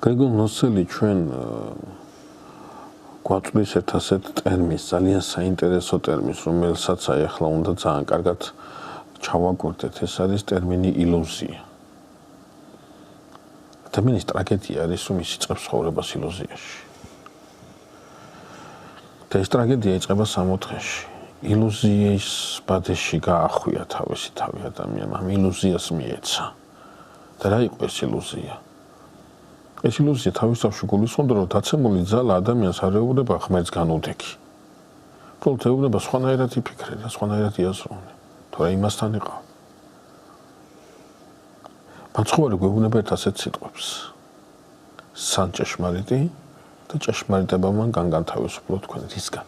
გრიგოლ ნოსელი ჩვენ გვაწვდის ერთ-ასეთ ტერმინს, ძალიან საინტერესო ტერმინს, რომელსაც აი ახლა უნდა ძალიან კარგად ჩავაკვირდეთ, ეს არის ტერმინი ილუზია. ადამიანის ტრაგედია არის, რომ ის იწყებს ცხოვრებას ილუზიაში. და ეს ტრაგედია იწყება 60-ში. ილუზიის ბადეში გაახვია თავისი თავი ადამიანმა, ამ ილუზიას მიეცა. და რა იყო ეს ილუზია? ეს ილუზია თავისთავში გულისხმობდა, რომ დაცემული ძალა ადამიანს არ ეუბნება ღმერთს განუდეგი. უბრალოდ ეუბნება სხვანაირად იფიქრე და სხვანაირად იაზროვნე. თორე იმასთან იყავ. მაცხოვარი გვეუბნება ერთ ასეთ სიტყვებს. სან ჭეშმარიტი და ჭეშმარიტება მან განთავისუფლო თქვენ რისგან.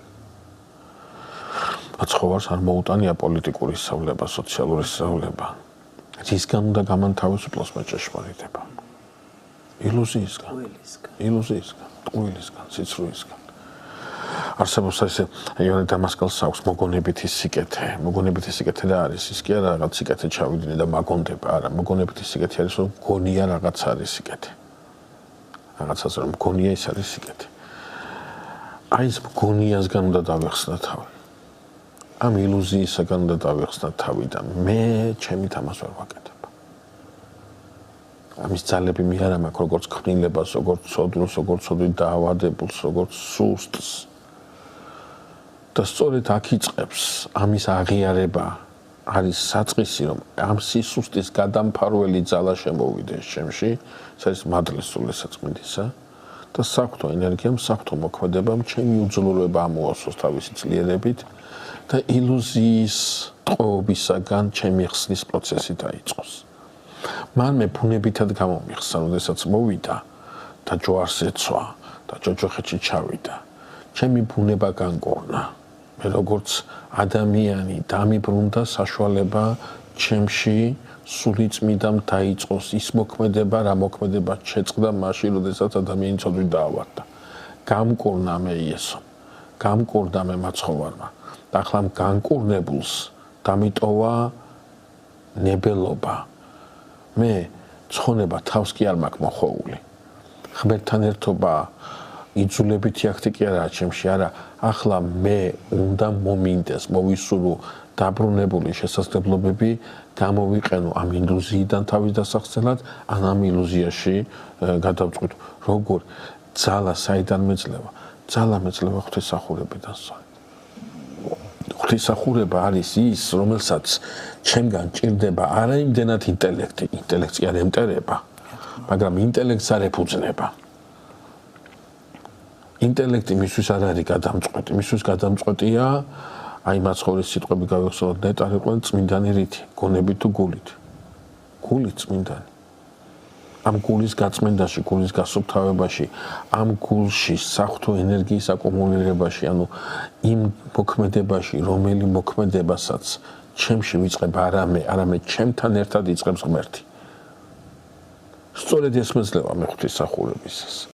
მაცხოვარს არ მოუტანია პოლიტიკური სწავლება, სოციალური სწავლება. რისგან უნდა გამანთავისუფლოს მე ჭეშმარიტება? ილუზიისგან, ტყუილისგან, სიცრუისგან. არსებობს ესე იონე დამასკელს აქვს მოგონებითი სიკეთე. მოგონებითი სიკეთე რა არის? ის კი არა რაღაც სიკეთე ჩავიდნენ და მაგონდება, არა, მოგონებითი სიკეთე არის, რომ გონია რაღაც არის სიკეთე. რაღაცას რომ გონია ის არის სიკეთე. აი ეს გონიასგან უნდა დავეხსნა თავი. ამ ილუზიისგან უნდა დავეხსნა თავი და მე ჩემი თამას ვერ ვაკეთებ. ამის ძალები მე არ მაქვს როგორც ქმნილებას, როგორც სოდროს, როგორც სოდრი დაავადებულს, როგორც სუსტს. და სწორედ აქ იწყებს ამის აღიარება არის საწყისი, რომ ამ სისუსტის გადამფარველი ძალა შემოვიდეს ჩემში, ეს არის მადლის სულესაწმინდისა და საფრთხო ენერგიამ, საფრთხო მოქმედებამ ჩემი უძლურება ამოასოს თავისი ძლიერებით და ილუზიის ტყუობისაგან ჩემი ხსნის პროცესი დაიწყოს. მან მე ბუნებითად გამომიხსნა, როდესაც მოვიდა და ჯვარს ეცვა და ჯოჯოხეთში ჩავიდა. ჩემი ბუნება განკურნა. მე როგორც ადამიანი დამიბრუნდა საშუალება ჩემში სული წმიდამ დაიწყოს ის მოქმედება, რა მოქმედება შეწყდა მაშინ, როდესაც ადამიანი ცოდვით დაავადდა. გამკურნა მე იესო. გამკურნა მე მაცხოვარმა. და ახლა განკურნებულს დამიტოვა ნებელობა. მე ცხონება თავს კი არ მაქვს მოხოვული. ღმერთთან ერთობა იძულებითი აქტი კი არა ჩემში, არა, ახლა მე უნდა მომინდეს, მოვისურო დაბრუნებული შესაძლებლობები, გამოვიყენო ამ ილუზიიდან თავის დასახსნელად, ამ ილუზიაში გადავწყვიტ, როგორ ძალა საიდან მეძლევა? ძალა მეძლევა ღვთისმსახურებიდან სწორედ. ღვთისმსახურება არის ის, რომელსაც ჩემგან ჭირდება არა იმდენად ინტელექტი, ინტელექტს კი არ ემტერება, მაგრამ ინტელექტს არ ეფუძნება. ინტელექტი მისთვის არ არის გადამწყვეტი, მისთვის გადამწყვეტია აი მაცხოვრის სიტყვები გავიხსენოთ, ნეტარიყვენ წმინდანი რითი, გონებით თუ გულით. გულით წმინდანი. ამ გულის გაწმენდაში, გულის გასუფთავებაში, ამ გულში საფრთხო ენერგიის აკუმულირებაში, ანუ იმ მოქმედებაში, რომელი მოქმედებასაც ჩემში ვიწყებ არამედ ჩემთან ერთად იწყებს ღმერთი. სწორედ ეს მეძლევა მე ღვთისმსახურებისას.